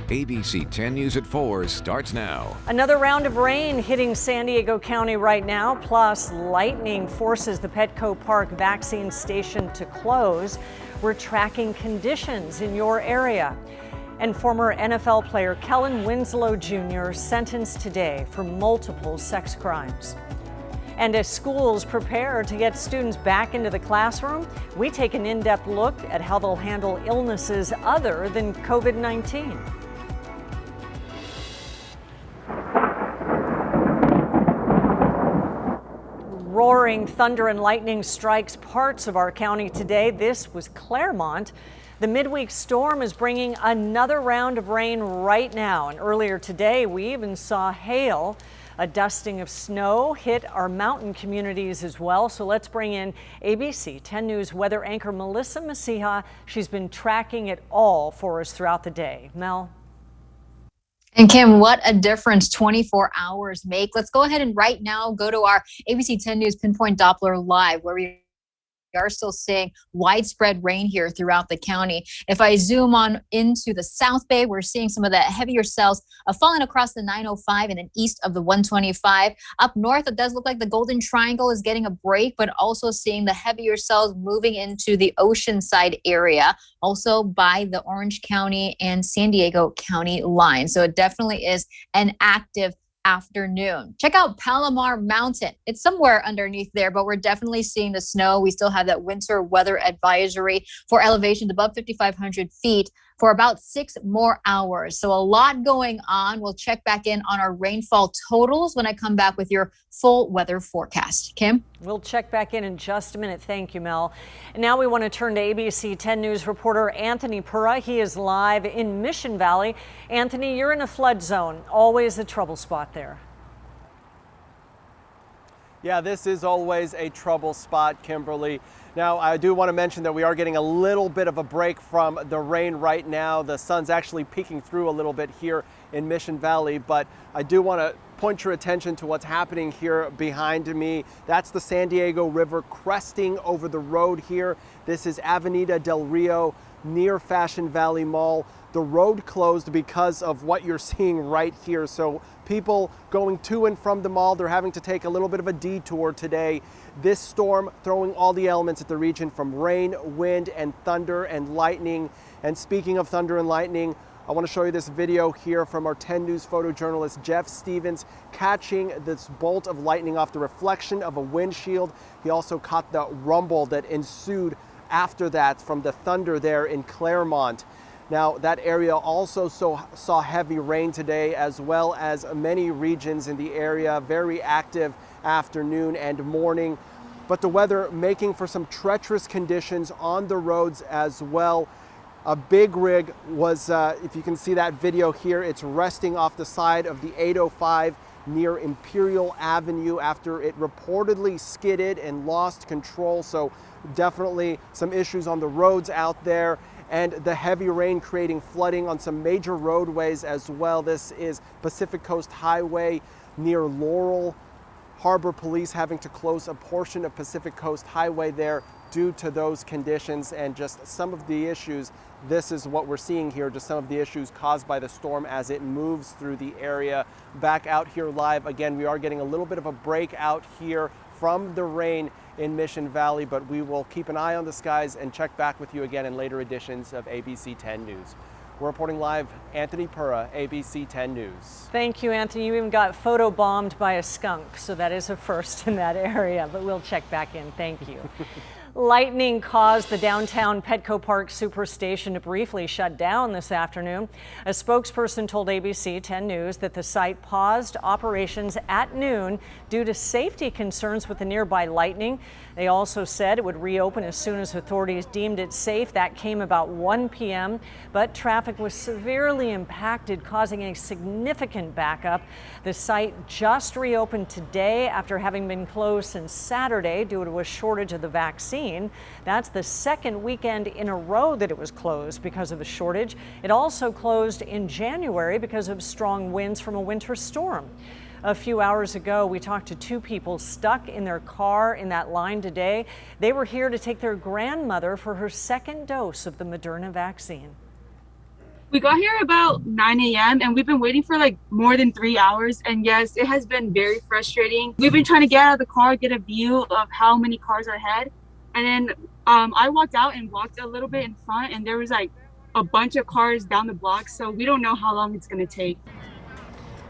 ABC 10 News at 4 starts now. Another round of rain hitting San Diego County right now, plus lightning forces the Petco Park vaccine station to close. We're tracking conditions in your area. And former NFL player Kellen Winslow Jr. sentenced today for multiple sex crimes. And as schools prepare to get students back into the classroom, we take an in-depth look at how they'll handle illnesses other than COVID-19. Roaring thunder and lightning strikes parts of our county today. This was Claremont. The midweek storm is bringing another round of rain right now. And earlier today, we even saw hail. A dusting of snow hit our mountain communities as well. So let's bring in ABC 10 News weather anchor Melissa Masiha. She's been tracking it all for us throughout the day. Mel. And Kim, what a difference 24 hours make. Let's go ahead and right now go to our ABC 10 News Pinpoint Doppler Live, where we are still seeing widespread rain here throughout the county. If I zoom on into the South Bay, we're seeing some of the heavier cells falling across the 905 and then east of the 125. Up north, it does look like the Golden Triangle is getting a break, but also seeing the heavier cells moving into the Oceanside area, also by the Orange County and San Diego County line. So it definitely is an active afternoon. Check out Palomar Mountain. It's somewhere underneath there, but we're definitely seeing the snow. We still have that winter weather advisory for elevations above 5,500 feet for about 6 more hours. So a lot going on. We'll check back in on our rainfall totals when I come back with your full weather forecast. Kim? We'll check back in just a minute. Thank you, Mel. And now we want to turn to ABC 10 News reporter Anthony Pura. He is live in Mission Valley. Anthony, you're in a flood zone. Always a trouble spot there. Yeah, this is always a trouble spot, Kimberly. Now, I do want to mention that we are getting a little bit of a break from the rain right now. The sun's actually peeking through a little bit here in Mission Valley, but I do want to point your attention to what's happening here behind me. That's the San Diego River cresting over the road here. This is Avenida del Rio near Fashion Valley Mall. The road closed because of what you're seeing right here. So people going to and from the mall, they're having to take a little bit of a detour today. This storm throwing all the elements at the region from rain, wind, and thunder and lightning. And speaking of thunder and lightning, I want to show you this video here from our 10 News photojournalist Jeff Stevens catching this bolt of lightning off the reflection of a windshield. He also caught the rumble that ensued after that from the thunder there in Claremont. Now, that area also saw heavy rain today, as well as many regions in the area. Very active afternoon and morning, but the weather making for some treacherous conditions on the roads as well. A big rig was, if you can see that video here, it's resting off the side of the 805 near Imperial Avenue after it reportedly skidded and lost control. So definitely some issues on the roads out there, and the heavy rain creating flooding on some major roadways as well. This is Pacific Coast Highway near Laurel. Harbor Police having to close a portion of Pacific Coast Highway there due to those conditions and just some of the issues. This is what we're seeing here, just some of the issues caused by the storm as it moves through the area. Back out here live, again, we are getting a little bit of a break out here from the rain in Mission Valley, but we will keep an eye on the skies and check back with you again in later editions of ABC 10 News. We're reporting live, Anthony Pura, ABC 10 News. Thank you, Anthony. You even got photobombed by a skunk, so that is a first in that area, but we'll check back in. Thank you. Lightning caused the downtown Petco Park Superstation to briefly shut down this afternoon. A spokesperson told ABC 10 News that the site paused operations at noon due to safety concerns with the nearby lightning. They also said it would reopen as soon as authorities deemed it safe. That came about 1 p.m., but traffic was severely impacted, causing a significant backup. The site just reopened today after having been closed since Saturday due to a shortage of the vaccine. That's the second weekend in a row that it was closed because of a shortage. It also closed in January because of strong winds from a winter storm. A few hours ago, we talked to 2 people stuck in their car in that line today. They were here to take their grandmother for her second dose of the Moderna vaccine. We got here about 9 a.m. and we've been waiting for like more than 3 hours. And yes, it has been very frustrating. We've been trying to get out of the car, get a view of how many cars are ahead. And then I walked out and walked a little bit in front, and there was like a bunch of cars down the block. So we don't know how long it's going to take.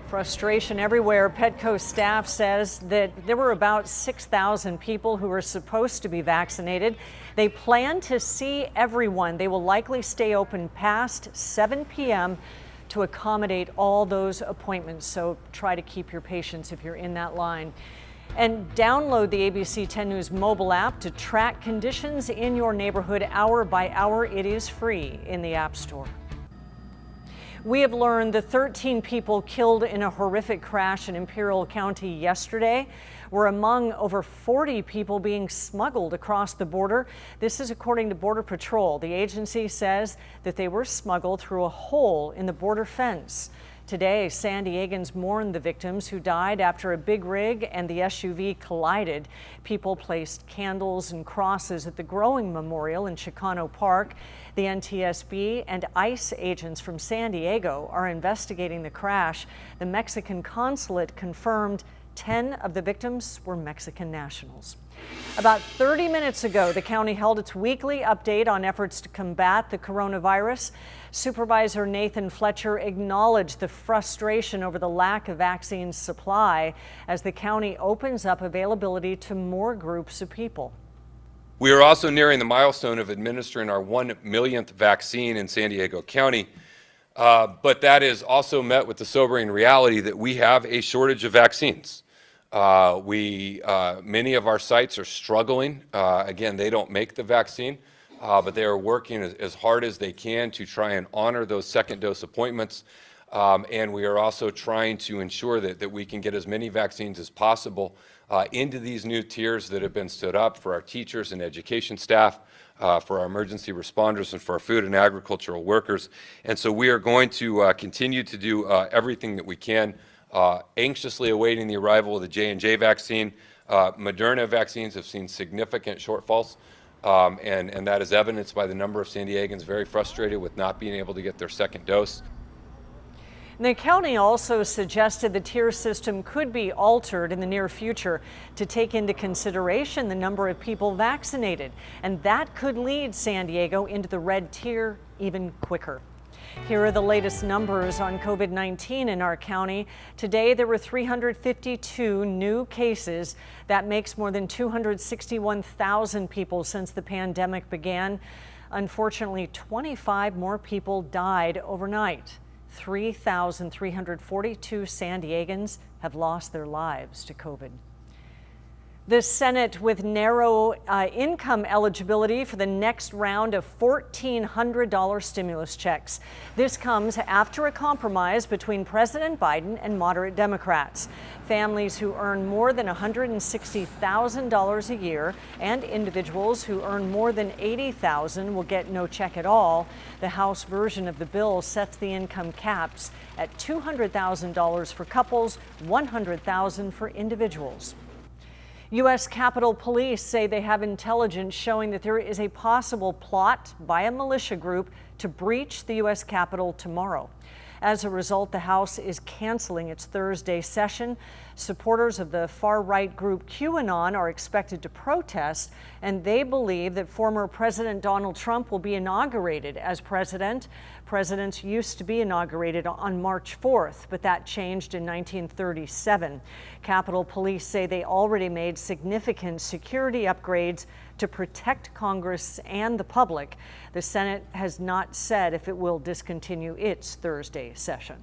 Frustration everywhere. Petco staff says that there were about 6,000 people who were supposed to be vaccinated. They plan to see everyone. They will likely stay open past 7 p.m. to accommodate all those appointments. So try to keep your patience if you're in that line. And download the ABC 10 News mobile app to track conditions in your neighborhood hour by hour. It is free in the App Store. We have learned the 13 people killed in a horrific crash in Imperial County yesterday were among over 40 people being smuggled across the border. This is according to Border Patrol. The agency says that they were smuggled through a hole in the border fence. Today, San Diegans mourned the victims who died after a big rig and the SUV collided. People placed candles and crosses at the Growing Memorial in Chicano Park. The NTSB and ICE agents from San Diego are investigating the crash. The Mexican consulate confirmed 10 of the victims were Mexican nationals. About 30 minutes ago, the county held its weekly update on efforts to combat the coronavirus. Supervisor Nathan Fletcher acknowledged the frustration over the lack of vaccine supply as the county opens up availability to more groups of people. We are also nearing the milestone of administering our 1 millionth vaccine in San Diego County, but that is also met with the sobering reality that we have a shortage of vaccines. Many of our sites are struggling. Again, they don't make the vaccine, but they are working as hard as they can to try and honor those second dose appointments. And we are also trying to ensure that we can get as many vaccines as possible into these new tiers that have been stood up for our teachers and education staff, for our emergency responders, and for our food and agricultural workers. And so we are going to continue to do everything that we can, anxiously awaiting the arrival of the J&J vaccine. Moderna vaccines have seen significant shortfalls, and that is evidenced by the number of San Diegans very frustrated with not being able to get their second dose. The county also suggested the tier system could be altered in the near future to take into consideration the number of people vaccinated, and that could lead San Diego into the red tier even quicker. Here are the latest numbers on COVID-19 in our county. Today, there were 352 new cases. That makes more than 261,000 people since the pandemic began. Unfortunately, 25 more people died overnight. 3,342 San Diegans have lost their lives to COVID. The Senate with narrow income eligibility for the next round of $1,400 stimulus checks. This comes after a compromise between President Biden and moderate Democrats. Families who earn more than $160,000 a year and individuals who earn more than $80,000 will get no check at all. The House version of the bill sets the income caps at $200,000 for couples, $100,000 for individuals. U.S. Capitol Police say they have intelligence showing that there is a possible plot by a militia group to breach the U.S. Capitol tomorrow. As a result, the House is canceling its Thursday session. Supporters of the far-right group QAnon are expected to protest, and they believe that former President Donald Trump will be inaugurated as president. Presidents used to be inaugurated on March 4th, but that changed in 1937. Capitol Police say they already made significant security upgrades to protect Congress and the public. The Senate has not said if it will discontinue its Thursday session.